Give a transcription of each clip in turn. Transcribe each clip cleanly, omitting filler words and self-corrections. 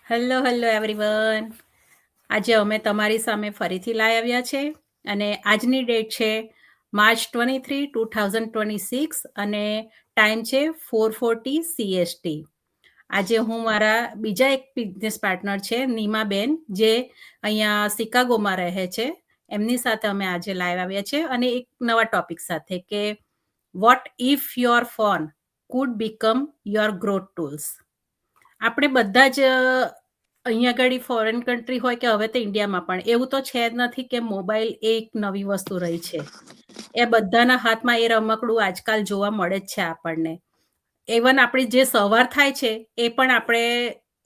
Hello hello everyone. આજે અમે તમારી સામે ફરીથી લાવી આવ્યા છે અને આજની ડેટ છે માર્ચ 23, 2026 અને ટાઈમ છે 4:40 CST. આજે હું મારા બીજા એક બિઝનેસ પાર્ટનર છે નીમાબેન, જે અહીંયા શિકાગોમાં રહે છે. એમની સાથે અમે આજે લાઈવ આવ્યા છે અને એક નવા ટોપિક સાથે કે vote if your phone food become your growth tools. આપણે બધા જ અહીંયા આગળ ફોરેન કન્ટ્રી હોય કે હવે તો ઇન્ડિયામાં પણ એવું તો છે જ નથી કે મોબાઈલ એક નવી વસ્તુ રહી છે. એ બધાના હાથમાં એ રમકડું આજકાલ જોવા મળે જ છે આપણને. ઇવન આપણી જે સવાર થાય છે એ પણ આપણે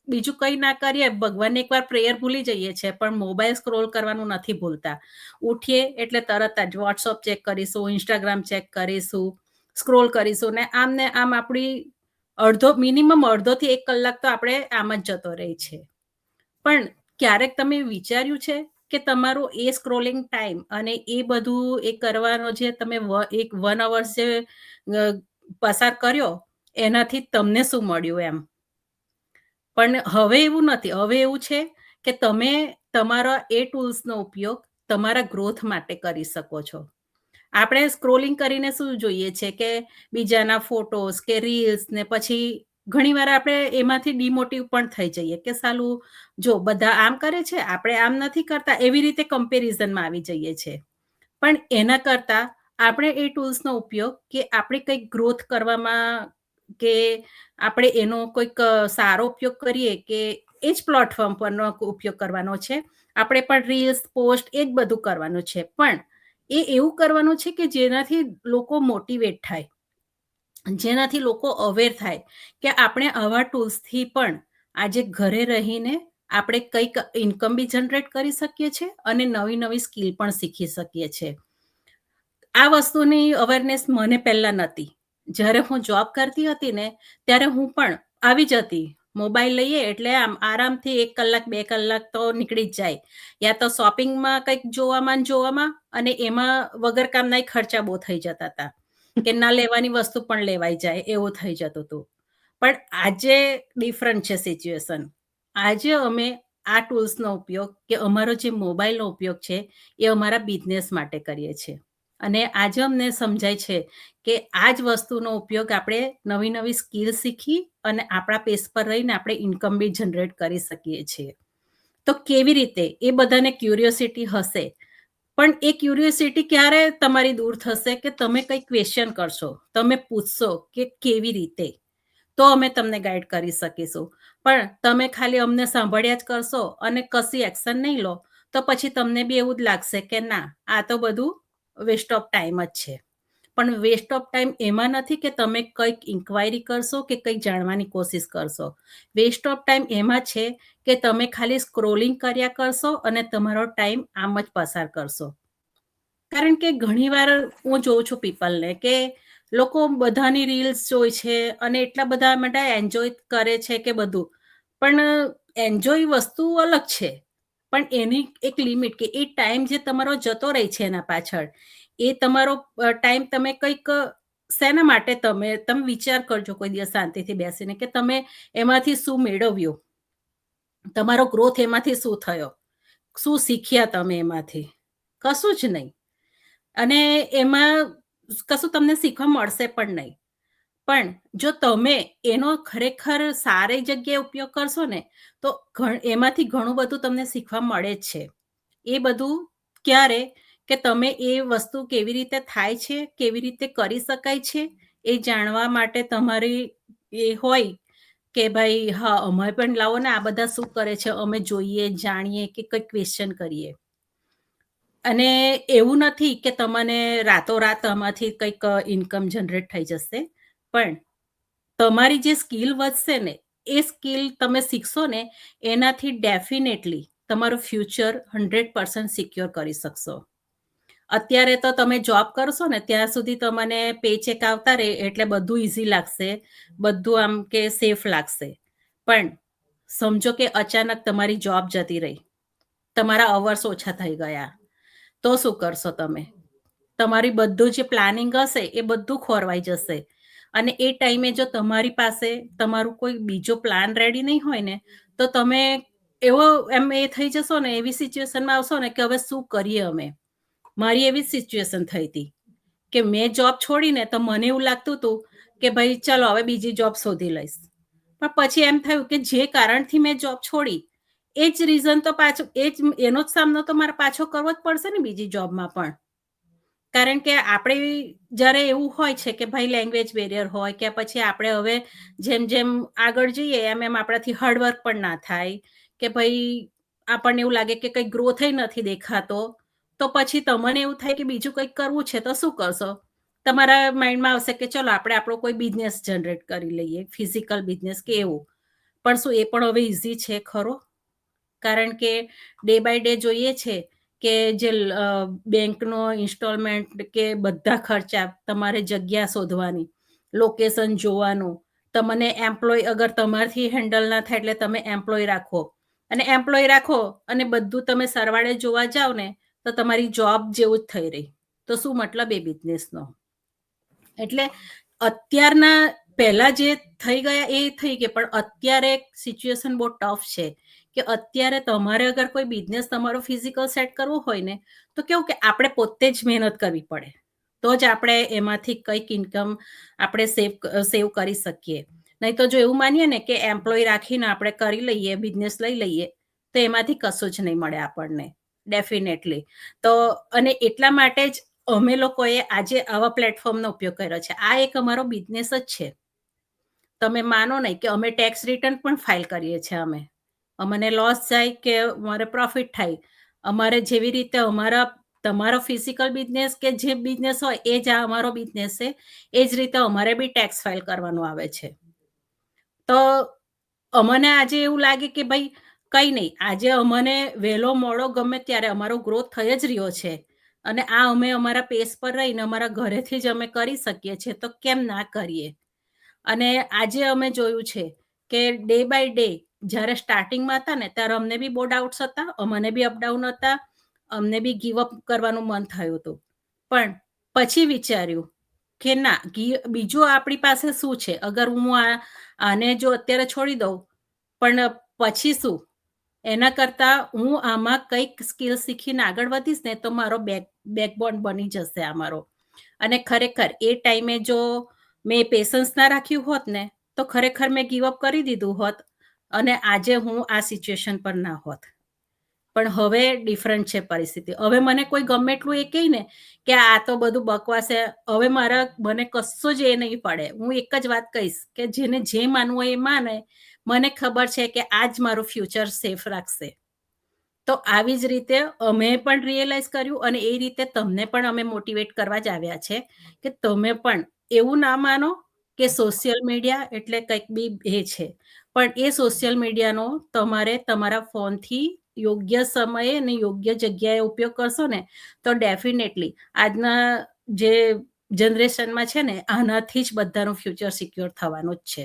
બીજું કંઈ ના કરીએ, ભગવાનને એકવાર પ્રેયર ભૂલી જઈએ છીએ, પણ મોબાઈલ સ્ક્રોલ કરવાનું નથી ભૂલતા. ઉઠીએ એટલે તરત જ વોટ્સઅપ ચેક કરીશું, ઇન્સ્ટાગ્રામ ચેક કરીશું, સ્ક્રોલ કરીશું ને આમ આપણી મિનિમમ અડધોથી 1 કલાક તો આપણે આમ જ જતો રહે છે. પણ ક્યારેક તમે વિચાર્યું છે કે તમારો એ સ્ક્રોલિંગ ટાઈમ અને એ બધું એ કરવાનો જે તમે 1 અવર્સ જે પસાર કર્યો, એનાથી તમને શું મળ્યું એમ? પણ હવે એવું નથી. હવે એવું છે કે તમે તમારા એ ટૂલ્સનો ઉપયોગ તમારા ગ્રોથ માટે કરી શકો છો. આપણે સ્ક્રોલિંગ કરીને શું જોઈએ છે કે બીજાના ફોટોસ કે રીલ્સ ને પછી ઘણીવાર આપણે એમાંથી ડિમોટિવ પણ થઈ જઈએ કે સાલું જો બધા આમ કરે છે, આપણે આમ નથી કરતા, એવી રીતે કમ્પેરિઝનમાં આવી જઈએ છે. પણ એના કરતાં આપણે એ ટૂલ્સનો ઉપયોગ કે આપણે કંઈક ગ્રોથ કરવામાં કે આપણે એનો કોઈક સારો ઉપયોગ કરીએ કે એ જ પ્લેટફોર્મ પરનો ઉપયોગ કરવાનો છે. આપણે પણ રીલ્સ, પોસ્ટ એ જ બધું કરવાનું છે. પણ એ એવું કરવાનું છે કે જેનાથી લોકો મોટિવેટ થાય, જેનાથી લોકો અવેર થાય કે આપણે આવા ટૂલ્સથી પણ આજે ઘરે રહીને આપણે કંઈક ઇન્કમ બી જનરેટ કરી શકીએ છીએ અને નવી-નવી સ્કિલ પણ શીખી શકીએ છીએ. આ વસ્તુની અવેરનેસ મને પહેલા નહોતી. જ્યારે હું જોબ કરતી હતી ને, ત્યારે હું પણ આવી જ હતી. મોબાઈલ લઈએ એટલે આમ આરામથી 1 કલાક, 2 કલાક તો નીકળી જ જાય. યા તો શોપિંગમાં કંઈક જોવામાં ને જોવામાં અને એમાં વગર કામના ખર્ચા બહુ થઈ જતા હતા. કે ના લેવાની વસ્તુ પણ લેવાઈ જાય એવું થઈ જતું હતું. પણ આજે ડિફરન્ટ છે સિચ્યુએશન. આજે અમે આ ટૂલ્સનો ઉપયોગ કે અમારો જે મોબાઈલનો ઉપયોગ છે, એ અમારા બિઝનેસ માટે કરીએ છીએ. અને આજે અમને સમજાય છે કે આ જ વસ્તુનો ઉપયોગ આપણે નવી-નવી સ્કિલ શીખી અને આપણા પેસ પર રહીને આપણે ઇન્કમ બી જનરેટ કરી શકીએ છીએ. તો કેવી રીતે? એ બધાને ક્યુરિયોસિટી હશે. પણ એ ક્યુરિયોસિટી ક્યારે તમારી દૂર થશે કે તમે કંઈ ક્વેશ્ચન કરશો, તમે પૂછશો કે કેવી રીતે? તો અમે તમને ગાઈડ કરી શકીશું. પણ તમે ખાલી અમને સાંભળ્યા જ કરશો અને કશી એક્શન નહીં લો, તો પછી તમને બી એવું જ લાગશે કે ના, આ તો બધું વેસ્ટ ઓફ ટાઈમ જ છે. પણ વેસ્ટ ઓફ ટાઈમ એમાં નથી કે તમે કંઈક ઇન્ક્વાયરી કરશો કે કંઈક જાણવાની કોશિશ કરશો. વેસ્ટ ઓફ ટાઈમ એમાં છે કે તમે ખાલી સ્ક્રોલિંગ કર્યા કરશો અને તમારો ટાઈમ આમ જ પસાર કરશો. કારણ કે ઘણીવાર હું જોઉં છું પીપલને કે લોકો બધાની રીલ્સ જોઈ છે અને એટલા બધા માટે એન્જોય કરે છે કે બધું. પણ એન્જોય વસ્તુ અલગ છે. પણ એની એક લિમિટ કે એ ટાઈમ જે તમારો જતો રહે છે એના પાછળ, એ તમારો ટાઈમ તમે કંઈક શેના માટે તમે વિચાર કરજો કોઈ દિવસ શાંતિથી બેસીને કે તમે એમાંથી શું મેળવ્યું? તમારો ગ્રોથ એમાંથી શું થયો? શું શીખ્યા તમે એમાંથી? કશું જ નહીં. અને એમાં કશું તમને શીખવા મળશે પણ નહીં. પણ જો તમે એનો ખરેખર સારી જગ્યાએ ઉપયોગ કરશો ને, તો એમાંથી ઘણું બધું તમને શીખવા મળે જ છે. એ બધું ક્યારે? કે તમે એ વસ્તુ કેવી રીતે થાય છે, કેવી રીતે કરી શકાય છે, એ જાણવા માટે તમારી એ હોય કે ભાઈ હા, અમે પણ લાવો ને આ બધા શું કરે છે, અમે જોઈએ, જાણીએ કે કંઈક ક્વેશ્ચન કરીએ. અને એવું નથી કે તમને રાતોરાત આમાંથી કંઈક ઇન્કમ જનરેટ થઈ જશે. પણ તમારી જે સ્કિલ વધશે ને, એ સ્કિલ તમે શીખશો ને, એનાથી ડેફિનેટલી તમારું ફ્યુચર 100% સિક્યોર કરી શકશો. અત્યારે તો તમે જોબ કરશો ને ત્યાં સુધી તમને પેચેક આવતા રહે એટલે બધું ઈઝી લાગશે, બધું આમ કે સેફ લાગશે. પણ સમજો કે અચાનક તમારી જોબ જતી રહી, તમારા અવર્સ ઓછા થઈ ગયા, તો શું કરશો તમે? તમારી બધું જે પ્લાનિંગ હશે એ બધું ખોરવાઈ જશે. અને એ ટાઈમે જો તમારી પાસે તમારું કોઈ બીજો પ્લાન રેડી નહીં હોય ને, તો તમે એવો એમ એ થઈ જશો ને, એવી સિચ્યુએશનમાં આવશો ને કે હવે શું કરીએ અમે? મારી એવી જ સિચ્યુએશન થઈ હતી કે મેં જોબ છોડીને તો મને એવું લાગતું હતું કે ભાઈ ચલો હવે બીજી જોબ શોધી લઈશ. પણ પછી એમ થયું કે જે કારણથી મેં જોબ છોડી, એ જ રીઝન તો પાછું એનો જ સામનો તો મારે પાછો કરવો જ પડશે ને બીજી જોબમાં પણ. કારણ કે આપણે જ્યારે એવું હોય છે કે ભાઈ લેંગ્વેજ બેરિયર હોય કે પછી આપણે હવે જેમ આગળ જઈએ એમ આપણાથી હાર્ડવર્ક પણ ના થાય કે ભાઈ આપણને એવું લાગે કે કંઈ ગ્રોથ નથી દેખાતો, તો પછી તમને એવું થાય કે બીજું કંઈક કરવું છે તો શું કરશો? તમારા માઇન્ડમાં આવશે કે ચલો આપણે આપણો કોઈ બિઝનેસ જનરેટ કરી લઈએ, ફિઝિકલ બિઝનેસ કે એવું. પણ શું એ પણ હવે ઈઝી છે ખરો? કારણ કે ડે બાય ડે જોઈએ છે કે જે બેંકનો ઇન્સ્ટોલમેન્ટ કે બધા ખર્ચા, તમારે જગ્યા શોધવાની, લોકેશન જોવાનું, તમને એમ્પ્લોય અગર તમારથી હેન્ડલ ના થાય એટલે તમે એમ્પ્લોય રાખો અને એમ્પ્લોય રાખો અને બધું તમે સરવાળે જોવા જાવ ને તો તમારી જોબ જેવું જ થઈ રહી. તો શું મતલબ એ બિઝનેસનો? એટલે અત્યારના પહેલા જે થઈ ગયા એ થઈ ગયા, પણ અત્યારે સિચ્યુએશન બહુ ટફ છે કે અત્યારે તમારે અગર કોઈ બિઝનેસ તમારો ફિઝિકલ સેટ કરવો હોય ને, તો કેવું કે આપણે પોતે જ મહેનત કરવી પડે. તો જ આપણે એમાંથી કંઈક ઇન્કમ આપણે સેવ કરી શકીએ. નહીં તો જો એવું માનીએ ને કે એમ્પ્લોય રાખીને આપણે કરી લઈએ, બિઝનેસ લઈ લઈએ, તો એમાંથી કશું જ નહીં મળે આપણને ડેફિનેટલી. તો અને એટલા માટે જ અમે લોકોએ આજે આવા પ્લેટફોર્મનો ઉપયોગ કર્યો છે. આ એક અમારો બિઝનેસ જ છે. તમે માનો નહીં કે અમે ટેક્સ રિટર્ન પણ ફાઇલ કરીએ છીએ અમે. અમને લોસ જાય કે અમારે પ્રોફિટ થાય. અમારે જેવી રીતે તમારો ફિઝિકલ બિઝનેસ કે જે બિઝનેસ હોય એ જ આ અમારો બિઝનેસ છે. એ જ રીતે અમારે બી ટેક્સ ફાઇલ કરવાનું આવે છે. તો અમને આજે એવું લાગે કે ભાઈ કંઈ નહીં, આજે અમને વહેલો મોડો ગમે ત્યારે અમારો ગ્રોથ થઈ જ રહ્યો છે અને આ અમે અમારા પેસ પર રહીને અમારા ઘરેથી જ અમે કરી શકીએ છીએ, તો કેમ ના કરીએ? અને આજે અમે જોયું છે કે ડે બાય ડે જ્યારે સ્ટાર્ટિંગમાં હતા ને ત્યારે અમને બી બહુ ડાઉટ્સ હતા, અમને બી અપડાઉન હતા, અમને બી ગીવ અપ કરવાનું મન થયું હતું. પણ પછી વિચાર્યું કે ના, બીજું આપણી પાસે શું છે? અગર હું આને જો અત્યારે છોડી દઉં, પણ પછી શું? એના કરતાં હું આમાં કંઈક સ્કિલ શીખીને આગળ વધીશ ને તો મારો બેકબોન બની જશે આ મારો. અને ખરેખર એ ટાઈમે જો મેં પેશન્સ ના રાખ્યું હોત ને, તો ખરેખર મેં ગીવ અપ કરી દીધું હોત અને આજે હું આ સિચ્યુએશન પર ના હોત. પણ હવે ડિફરન્ટ છે પરિસ્થિતિ. હવે મને કોઈ ગમે એટલું એ કહે ને કે આ તો બધું બકવાસ છે, હવે મને કશું જ એ નહીં પડે. હું એક જ વાત કહીશ કે જેને જે માનવું હોય એ માને. મને ખબર છે કે આ જ મારું ફ્યુચર સેફ રાખશે. તો આવી જ રીતે અમે પણ રિયલાઈઝ કર્યું અને એ રીતે તમને પણ અમે મોટિવેટ કરવા જ આવ્યા છે કે તમે પણ એવું ના માનો કે સોશિયલ મીડિયા એટલે કંઈક બી એ છે. પણ એ સોશિયલ મીડિયાનો તમારે તમારા ફોનથી યોગ્ય સમયે અને યોગ્ય જગ્યાએ ઉપયોગ કરશો ને, તો ડેફિનેટલી આજના જે જનરેશનમાં છે ને, આનાથી જ બધાનું ફ્યુચર સિક્યોર થવાનું જ છે.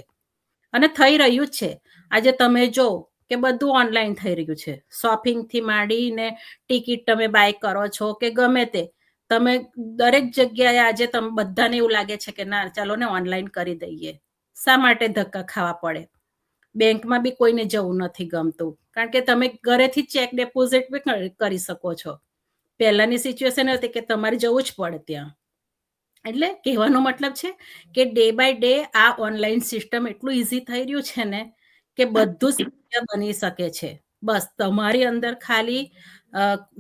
અને થઈ રહ્યું જ છે. આજે તમે જો કે બધું ઓનલાઈન થઈ રહ્યું છે. શોપિંગથી માંડીને ટિકિટ તમે બાય કરો છો કે ગમે તે. તમે દરેક જગ્યાએ આજે બધાને એવું લાગે છે કે ના ચાલો ને ઓનલાઈન કરી દઈએ. શા માટે ધક્કા ખાવા પડે? બેંકમાં બી કોઈને જવું નથી ગમતું. કારણ કે તમે ઘરેથી ચેક ડિપોઝિટ બી કરી શકો છો. પહેલાની સિચ્યુએશન હતી કે તમારે જવું જ પડે ત્યાં. એટલે કહેવાનો મતલબ છે કે ડે બાય ડે આ ઓનલાઈન સિસ્ટમ એટલું ઈઝી થઈ રહ્યું છે ને કે બધું શક્ય બની શકે છે. બસ તમારી અંદર ખાલી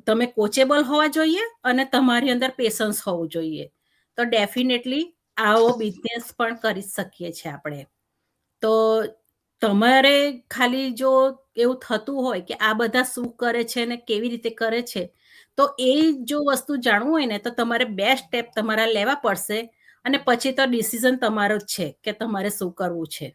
તમે કોચેબલ હોવા જોઈએ અને તમારી અંદર પેશન્સ હોવું જોઈએ. તો ડેફિનેટલી આવો બિઝનેસ પણ કરી શકીએ છીએ આપણે. તો તમારે ખાલી જો એવું થતું હોય કે આ બધા શું કરે છે ને કેવી રીતે કરે છે, તો એ જો વસ્તુ જાણવું હોય ને તો તમારે 2 સ્ટેપ તમારા લેવા પડશે અને પછી તો ડિસિઝન તમારો જ છે કે તમારે શું કરવું છે.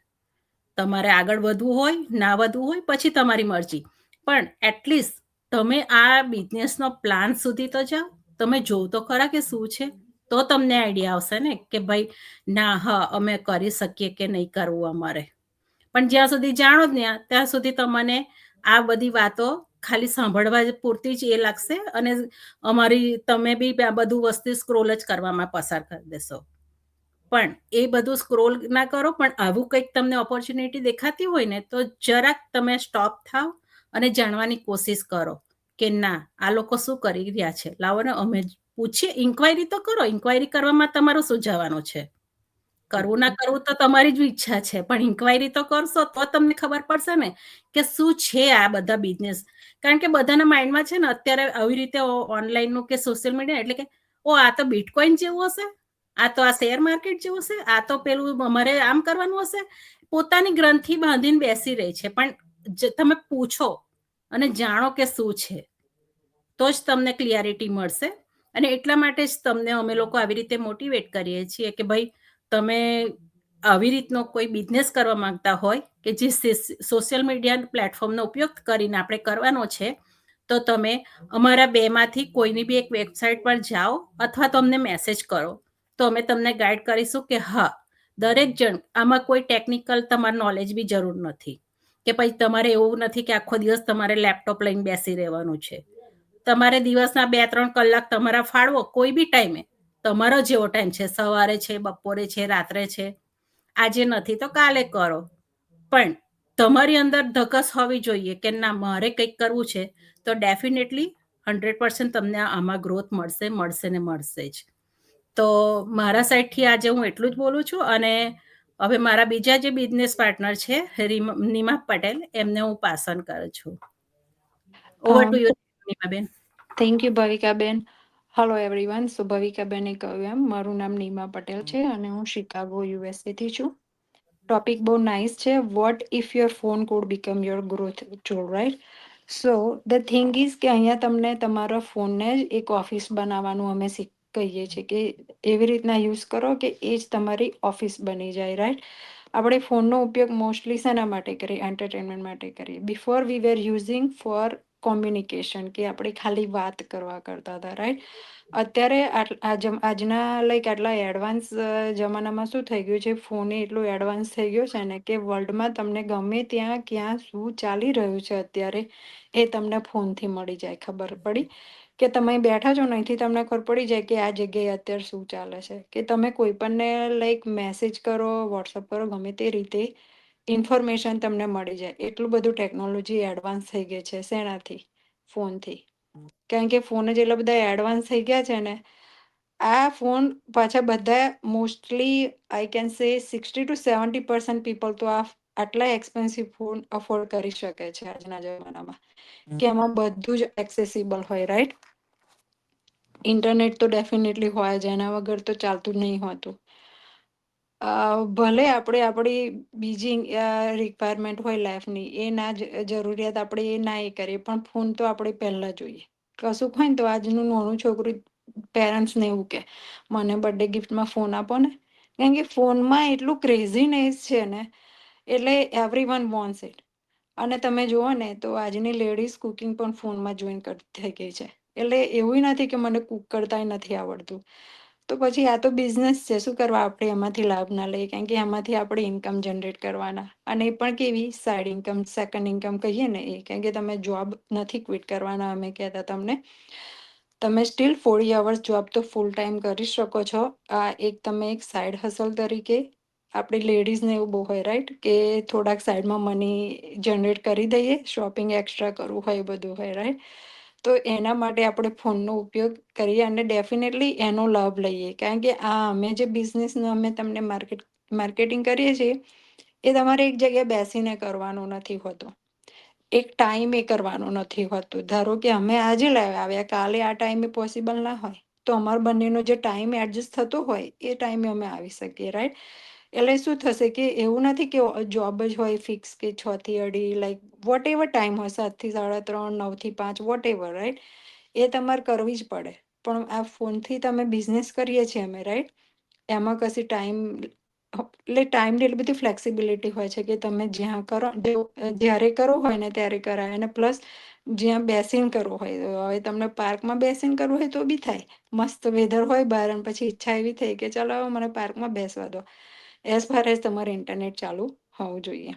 તમારે આગળ વધવું હોય, ના વધવું હોય, પછી તમારી મરજી. પણ એટલીસ્ટ તમે આ બિઝનેસનો પ્લાન સુધી તો જાઓ. તમે જોવ તો ખરા કે શું છે? તો તમને આઈડિયા આવશે ને કે ભાઈ ના, હા, અમે કરી શકીએ કે નહીં કરવું અમારે. પણ જ્યાં સુધી જાણો જ ને ત્યાં સુધી તમને આ બધી વાતો ખાલી સાંભળવા પૂરતી જ એ લાગશે અને તમે બી આ બધું વસ્તુ સ્ક્રોલ જ કરવામાં પસાર કરી દેશો. પણ એ બધું સ્ક્રોલ ના કરો, પણ આવું કંઈક તમને ઓપોર્ચ્યુનિટી દેખાતી હોય ને તો જરાક તમે સ્ટોપ થાવ અને જાણવાની કોશિશ કરો કે ના આ લોકો શું કરી રહ્યા છે, લાવો ને અમે પૂછીએ, ઇન્ક્વાયરી તો કરો. ઇન્ક્વાયરી કરવામાં તમારું શું જવાનું છે? કરવું ના કરવું તો તમારી જ ઈચ્છા છે, પણ ઇન્ક્વાયરી તો કરશો તો તમને ખબર પડશે ને કે શું છે આ બધા બિઝનેસ. કારણ કે બધાના માઇન્ડમાં છે ને અત્યારે આવી રીતે ઓનલાઈનનું કે સોશિયલ મીડિયા એટલે કે ઓ આ તો બિટકોઈન જેવું હશે, આ તો આ શેર માર્કેટ જેવું હશે, આ તો પેલું અમારે આમ કરવાનું હશે. પોતાની ગ્રંથિ બાંધીને બેસી રહી છે, પણ તમે પૂછો અને જાણો કે શું છે તો જ તમને ક્લિયરિટી મળશે. અને એટલા માટે જ તમને અમે લોકો આવી રીતે મોટિવેટ કરીએ છીએ કે ભાઈ તમે આવી રીતનો કોઈ બિઝનેસ કરવા માંગતા હોય કે જે સોશિયલ મીડિયા પ્લેટફોર્મનો ઉપયોગ કરીને આપણે કરવાનો છે, તો તમે અમારા બેમાંથી કોઈની બી એક વેબસાઇટ પર જાઓ અથવા તો અમને મેસેજ કરો, તો અમે તમને ગાઈડ કરીશું કે હા દરેક જણ આમાં કોઈ ટેકનિકલ તમારે નોલેજ બી જરૂર નથી કે પછી તમારે એવું નથી કે આખો દિવસ તમારે લેપટોપ લઈને બેસી રહેવાનું છે. તમારે દિવસના 2-3 કલાક તમારા ફાળવો કોઈ બી ટાઈમે, તમારો જેવો ટાઈમ છે, સવારે છે, બપોરે છે, રાત્રે છે, આજે નથી તો કાલે કરો, પણ તમારી અંદર ધગસ હોવી જોઈએ કે ના મારે કંઈક કરવું છે, તો ડેફિનેટલી 100% તમને આમાં ગ્રોથ મળશે મળશે ને મળશે જ. તો મારા સાઈડથી આજે હું એટલું જ બોલું છું. અને હવે મારા બીજા જે બિઝનેસ પાર્ટનર છે નિમા પટેલ, એમને હું પાસ ઓન કરું છું. ઓવર ટુ યુ નિમાબેન. થેન્ક યુ ભવિકાબેન. Hello everyone. સો ભવિકાબેને કહ્યું એમ મારું નામ નીમા પટેલ છે અને હું શિકાગો યુએસએ થી છું. ટોપિક બહુ નાઇસ છે. Vote if your phone food become your growth tool, right? So the thing is કે અહીંયા તમને તમારા ફોનને જ એક ઓફિસ બનાવવાનું અમે કહીએ છીએ કે એવી રીતના યુઝ કરો કે એ જ તમારી ઓફિસ બની જાય, રાઈટ? આપણે ફોનનો ઉપયોગ મોસ્ટલી શેના માટે કરીએ? એન્ટરટેનમેન્ટ માટે કરીએ. Before we were using for communication, કે આપણે ખાલી વાત કરવા કરતા હતા, રાઈટ? અત્યારે આજના આટલા એડવાન્સ જમાનામાં શું થઈ ગયું છે, ફોન એટલું એડવાન્સ થઈ ગયો છે ને કે વર્લ્ડમાં તમને ગમે ત્યાં ક્યાં શું ચાલી રહ્યું છે અત્યારે એ તમને ફોનથી મળી જાય. ખબર પડી કે તમે બેઠા છો ને, અહીંથી તમને ખબર પડી જાય કે આ જગ્યાએ અત્યારે શું ચાલે છે, કે તમે કોઈ પણને મેસેજ કરો, વોટ્સઅપ કરો, ગમે તે રીતે ઇન્ફોર્મેશન તમને મળી જાય. એટલું બધું ટેકનોલોજી એડવાન્સ થઈ ગઈ છે. શેનાથી? ફોનથી. કારણ કે ફોન જ એટલા બધા એડવાન્સ થઈ ગયા છે ને, આ ફોન પાછા બધા mostly I can say 60-70% people તો આટલા એક્સપેન્સિવ ફોન અફોર્ડ કરી શકે છે આજના જમાનામાં, કે એમાં બધું જ એક્સેસિબલ હોય, રાઈટ? ઇન્ટરનેટ તો ડેફિનેટલી હોય જ, એના વગર તો ચાલતું જ નહીં હોતું. ભલે આપણે આપણી બીજી રિક્વાયરમેન્ટ હોય લાઈફની, એ ના જરૂરિયાત આપણે એ ના એ કરીએ, પણ ફોન તો આપણે પહેલા જોઈએ. કશું હોય ને તો આજનું નાનું છોકરું પેરેન્ટ્સને એવું કે મને બર્થડે ગિફ્ટમાં ફોન આપો ને, કારણ કે ફોનમાં એટલું ક્રેઝીનેસ છે ને, એટલે એવરી વન વોન્ટ્સ ઇટ. અને તમે જુઓ ને તો આજની લેડીઝ કુકિંગ પણ ફોનમાં જોઈન થઈ ગઈ છે. એટલે એવું નથી કે મને કુક કરતા નથી આવડતું. તો પછી આ તો બિઝનેસ છે. શું કરવા આપણે એમાંથી લાભ ના લઈએ? કારણ કે એમાંથી આપણે ઇન્કમ જનરેટ કરવાના, અને એ પણ કેવી સાઈડ ઇન્કમ, સેકન્ડ ઇન્કમ કહીએ ને એ. કારણ કે તમે જોબ નથી ક્વિટ કરવાના અમે કહેતા તમને. તમે સ્ટીલ 40 અવર્સ જોબ તો ફૂલ ટાઈમ કરી શકો છો. આ તમે એક સાઈડ હસલ તરીકે, આપણી લેડીઝને એવું બહુ હોય, રાઈટ, કે થોડાક સાઈડમાં મની જનરેટ કરી દઈએ, શોપિંગ એક્સ્ટ્રા કરવું હોય, બધું હોય, રાઈટ? તો એના માટે આપણે ફોનનો ઉપયોગ કરીએ અને ડેફિનેટલી એનો લાભ લઈએ. કારણ કે આ અમે જે બિઝનેસનો અમે તમને માર્કેટિંગ કરીએ છીએ, એ તમારે એક જગ્યાએ બેસીને કરવાનું નથી હોતું. એક ટાઈમ એ કરવાનું નથી હોતું. ધારો કે અમે આજે આવ્યા, કાલે આ ટાઈમે પોસિબલ ના હોય, તો અમારા બંનેનો જે ટાઈમ એડજસ્ટ થતો હોય એ ટાઈમે અમે આવી શકીએ, રાઈટ? એટલે શું થશે કે એવું નથી કે જોબ જ હોય ફિક્સ, કે 6 થી 8, વોટ એવર ટાઈમ હોય, 7 થી 3:30, 9 થી 5, વોટ એવર, રાઈટ? એ તમારે કરવી જ પડે. પણ આ ફોનથી તમે બિઝનેસ કરીએ છીએ અમે, રાઈટ? એમાં કશી ટાઈમની એટલી બધી ફ્લેક્સિબિલિટી હોય છે કે તમે જ્યાં કરો, જ્યારે કરો હોય ને ત્યારે કરાય. અને પ્લસ જ્યાં બેસીને કરવું હોય, હવે તમને પાર્કમાં બેસીને કરવું હોય તો બી થાય. મસ્ત વેધર હોય બહાર, અને પછી ઈચ્છા એવી થઈ કે ચાલો મને પાર્કમાં બેસવા દો, એઝ ફાર એઝ તમારે ઇન્ટરનેટ ચાલુ હોવું જોઈએ.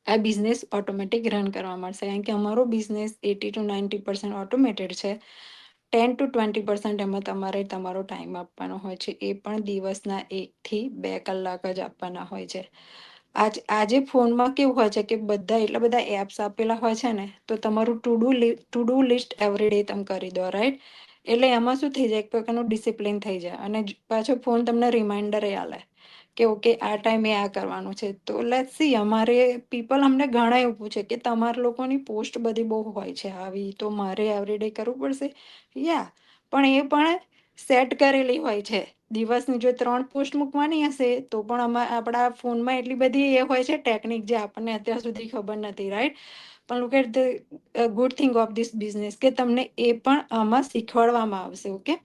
આ બિઝનેસ ઓટોમેટિક રન કરવા મળશે, કારણ કે અમારો બિઝનેસ 80-90% ઓટોમેટેડ છે. 10 to 20% એમાં તમારે તમારો ટાઈમ આપવાનો હોય છે, એ પણ દિવસના 1 થી 2 કલાક જ આપવાના હોય છે. આજે ફોનમાં કેવું હોય છે કે બધા એટલા બધા એપ્સ આપેલા હોય છે ને, તો તમારું ટુ ડુ લિસ્ટ એવરીડે તમે કરી દો, રાઈટ? એટલે એમાં શું થઈ જાય, એક પ્રકારનું ડિસિપ્લિન થઈ જાય, અને પાછો ફોન તમને રિમાઇન્ડર આલે કે ઓકે આ ટાઈમે આ કરવાનું છે. તો લેટ્સ સી, અમારે પીપલ અમને ઘણા એવું પૂછે કે તમારા લોકોની પોસ્ટ બધી બહુ હોય છે આવી, તો મારે એવરીડે કરવું પડશે? યા, પણ એ પણ સેટ કરેલી હોય છે. દિવસની જો 3 પોસ્ટ મૂકવાની હશે તો પણ આપણા ફોનમાં એટલી બધી એ હોય છે ટેકનિક, જે આપણને અત્યાર સુધી ખબર નથી, રાઈટ? પણ look at the good thing of this business કે તમને એ પણ આમાં શીખવાડવામાં આવશે, ઓકે?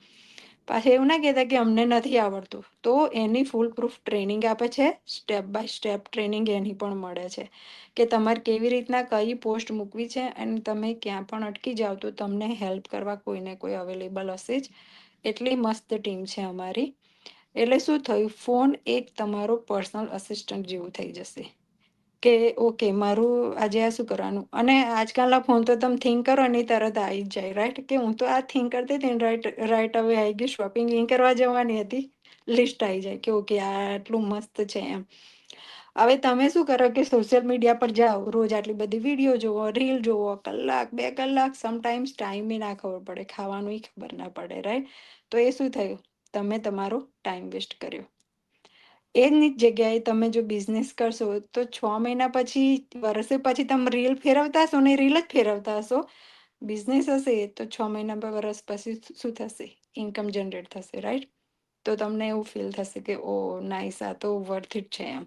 પાછા એવું ના કહેતા કે અમને નથી આવડતું, તો એની ફૂલ પ્રૂફ ટ્રેનિંગ આપે છે, સ્ટેપ બાય સ્ટેપ ટ્રેનિંગ એની પણ મળે છે કે તમારે કેવી રીતના કઈ પોસ્ટ મૂકવી છે, અને તમે ક્યાં પણ અટકી જાઓ તો તમને હેલ્પ કરવા કોઈને કોઈ અવેલેબલ હશે જ. એટલી મસ્ત ટીમ છે અમારી. એટલે શું થયું, ફોન એક તમારો પર્સનલ અસિસ્ટન્ટ જેવું થઈ જશે કે ઓકે મારું આજે આ શું કરવાનું. અને આજકાલના ફોન તો તમે થિંક કરો ને તરત આવી જ જાય, રાઈટ? કે હું તો આ થિંક કરતી હતી ને, રાઈટ હવે આવી ગયું, શોપિંગ કરવા જવાની હતી, લિસ્ટ આવી જાય કે ઓકે આ આટલું મસ્ત છે એમ. હવે તમે શું કરો કે સોશિયલ મીડિયા પર જાઓ, રોજ આટલી બધી વિડીયો જોવો, રીલ જોવો, કલાક 2 કલાક, સમટાઈમ્સ ટાઈમ ના ખબર પડે, ખાવાનું ખબર ના પડે, રાઈટ? તો એ શું થયું, તમે તમારો ટાઈમ વેસ્ટ કર્યો. એની જ જગ્યાએ તમે જો બિઝનેસ કરશો તો 6 મહિના પછી, વર્ષે પછી તમે રીલ ફેરવતા હશો ને, રીલ જ ફેરવતા હશો. બિઝનેસ હશે તો 6 મહિના પર, વર્ષ પછી શું થશે? ઇન્કમ જનરેટ થશે, રાઈટ? તો તમને એવું ફીલ થશે કે ઓ નાઈસ, આ તો વર્થ ઇટ છે એમ.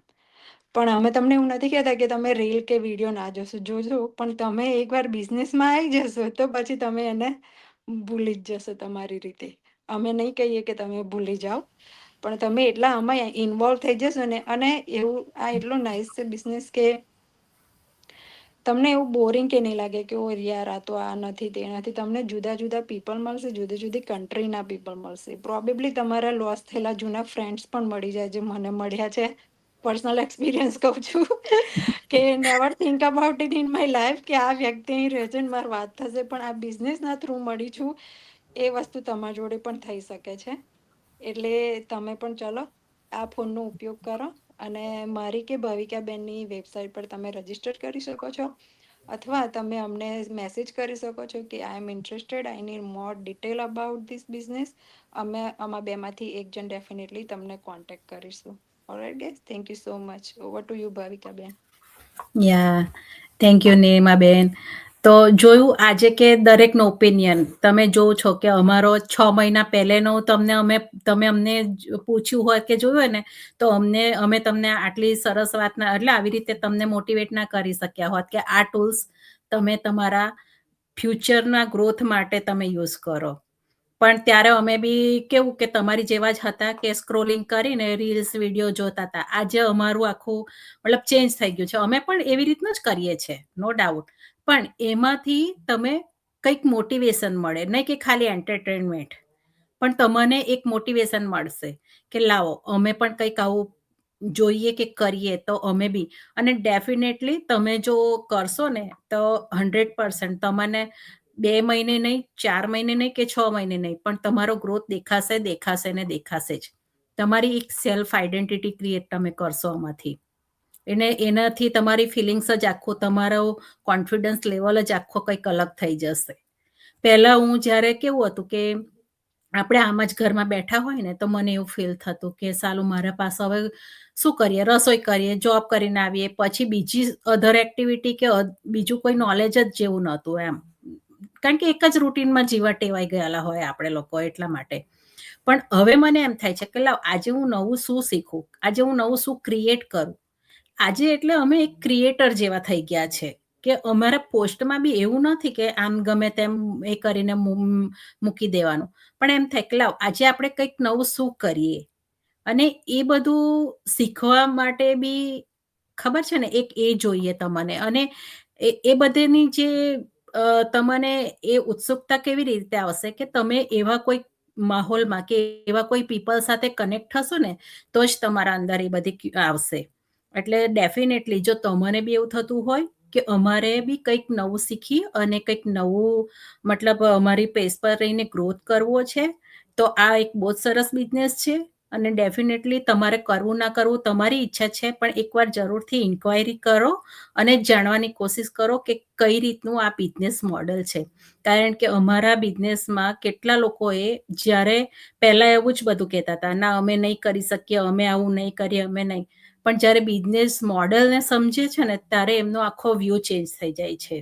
પણ અમે તમને એવું નથી કહેતા કે તમે રીલ કે વિડીયો ના જોશો, જોજો, પણ તમે એકવાર બિઝનેસમાં આવી જશો તો પછી તમે એને ભૂલી જ જશો તમારી રીતે. અમે નહીં કહીએ કે તમે ભૂલી જાઓ, પણ તમે એટલા આમાં ઇન્વોલ્વ થઈ જશો ને. અને એવું, આ એટલો નાઇસ છે બિઝનેસ કે તમને એવું બોરિંગ કે નહીં લાગે કે ઓ યાર આ તો આ નથી તે નથી. તમને જુદા જુદા પીપલ મળશે, જુદી જુદી કન્ટ્રીના પીપલ મળશે, પ્રોબેબલી તમારા લોસ થયેલા જૂના ફ્રેન્ડ્સ પણ મળી જાય, જે મને મળ્યા છે. પર્સનલ એક્સપિરિયન્સ કહું છું કે never think about it in my life કે આ વ્યક્તિ અહીં રહે છે ને મારી વાત થશે, પણ આ બિઝનેસના થ્રુ મળી છું. એ વસ્તુ તમારા જોડે પણ થઈ શકે છે. એટલે તમે પણ ચલો આ ફોનનો ઉપયોગ કરો, અને મારી કે ભવિકાબેનની વેબસાઇટ પર તમે રજીસ્ટર કરી શકો છો, અથવા તમે અમને મેસેજ કરી શકો છો કે I am interested, I need more detail about this business. અમે આમાં બેમાંથી એક જણ ડેફિનેટલી તમને કોન્ટેક્ટ કરીશું. Alright guys, thank you so much. Over to you ભાવિકાબેન. યા, થેન્ક યુ નીલિમાબેન. તો જોયું આજે કે દરેકનો ઓપિનિયન તમે જોવો છો કે અમારો 6 મહિના પહેલેનો તમે અમને પૂછ્યું હોય કે જોયું હોય ને, તો અમે તમને આટલી સરસ વાતના, એટલે આવી રીતે તમને મોટિવેટ ના કરી શક્યા હોત કે આ ટૂલ્સ તમે તમારા ફ્યુચરના ગ્રોથ માટે તમે યુઝ કરો. પણ ત્યારે અમે બી કેવું કે તમારી જેવા જ હતા કે સ્ક્રોલિંગ કરીને રીલ્સ વિડીયો જોતા હતા. આજે અમારું આખું મતલબ ચેન્જ થઈ ગયું છે. અમે પણ એવી રીતનું જ કરીએ છીએ, નો ડાઉટ. પણ એમાંથી તમે કંઈક મોટિવેશન મળે, નહીં કે ખાલી એન્ટરટેનમેન્ટ. પણ તમને એક મોટિવેશન મળશે કે લાવો અમે પણ કંઈક આવું જોઈએ કે કરીએ તો અમે બી. અને ડેફિનેટલી તમે જો કરશો ને તો 100% તમને 2 મહિને નહીં, 4 મહિને નહીં કે 6 મહિને નહીં, પણ તમારો ગ્રોથ દેખાશે, દેખાશે ને દેખાશે જ. તમારી એક સેલ્ફ આઈડેન્ટિટી ક્રિએટ તમે કરશો આમાંથી. એનાથી તમારી ફિલિંગ્સ જ આખો, તમારો કોન્ફિડન્સ લેવલ જ આખો કંઈક અલગ થઈ જશે. પહેલા હું જ્યારે કેવું હતું કે આપણે આમ જ ઘરમાં બેઠા હોય ને તો મને એવું ફીલ થતું કે સાલું મારા પાસે હવે શું કરીએ, રસોઈ કરીએ, જોબ કરીને આવીએ, પછી બીજી અધર એક્ટિવિટી કે બીજું કોઈ નોલેજ જ જેવું નહોતું એમ. કારણ કે એક જ રૂટીનમાં જીવા ટેવાઈ ગયેલા હોય આપણે લોકો, એટલા માટે. પણ હવે મને એમ થાય છે કે લાવ આજે હું નવું શું શીખું, આજે હું નવું શું ક્રિએટ કરું. આજે એટલે અમે એક ક્રિએટર જેવા થઈ ગયા છે કે અમારા પોસ્ટમાં બી એવું નથી કે આમ ગમે તેમ એ કરીને મૂકી દેવાનું. પણ એમ થાય કે લાવ આજે આપણે કંઈક નવું શું કરીએ. અને એ બધું શીખવા માટે બી ખબર છે ને, એક એ જોઈએ તમને. અને એ બધેની જે તમને એ ઉત્સુકતા કેવી રીતે આવશે કે તમે એવા કોઈ માહોલમાં કે એવા કોઈ પીપલ સાથે કનેક્ટ થશો ને, તો જ તમારા અંદર એ બધી આવશે. એટલે ડેફિનેટલી જો તમને બી એવું થતું હોય કે અમારે બી કંઈક નવું શીખી અને કંઈક નવું મતલબ અમારી પેસ પર રહીને ગ્રોથ કરવો છે. તો આ એક બહુ જ સરસ બિઝનેસ છે અને ડેફિનેટલી તમારે કરવું ના કરવું તમારી ઈચ્છા છે, પણ એકવાર જરૂરથી ઇન્ક્વાયરી કરો અને જાણવાની કોશિશ કરો કે કઈ રીતનું આ બિઝનેસ મોડલ છે. કારણ કે અમારા બિઝનેસમાં કેટલા લોકોએ જ્યારે પહેલા એવું જ બધું કહેતા હતા, ના અમે નહીં કરી શકીએ, અમે આવું નહીં કરીએ, અમે નહીં. પણ જ્યારે બિઝનેસ મોડલને સમજે છે ને ત્યારે એમનો આખો વ્યૂ ચેન્જ થઈ જાય છે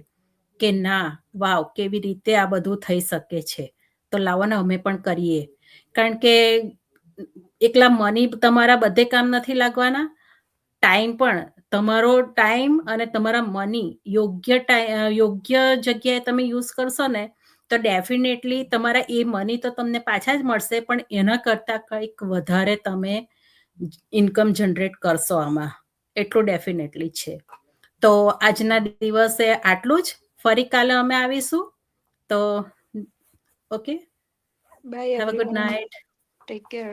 કે ના વાવ કેવી રીતે આ બધું થઈ શકે છે, તો લાવો ને અમે પણ કરીએ. કારણ કે એકલા મની તમારા બધે કામ નથી લાગવાના, ટાઈમ પણ તમારો ટાઈમ અને તમારા મની યોગ્ય જગ્યાએ તમે યુઝ કરશો ને તો ડેફિનેટલી તમારા એ મની તો તમને પાછા જ મળશે, પણ એના કરતાં કંઈક વધારે તમે ઇન્કમ જનરેટ કરશો આમાં, એટલું ડેફિનેટલી છે. તો આજના દિવસે આટલું જ. ફરી કાલે અમે આવીશું. તો okay, by have a good everyone, night. Take care.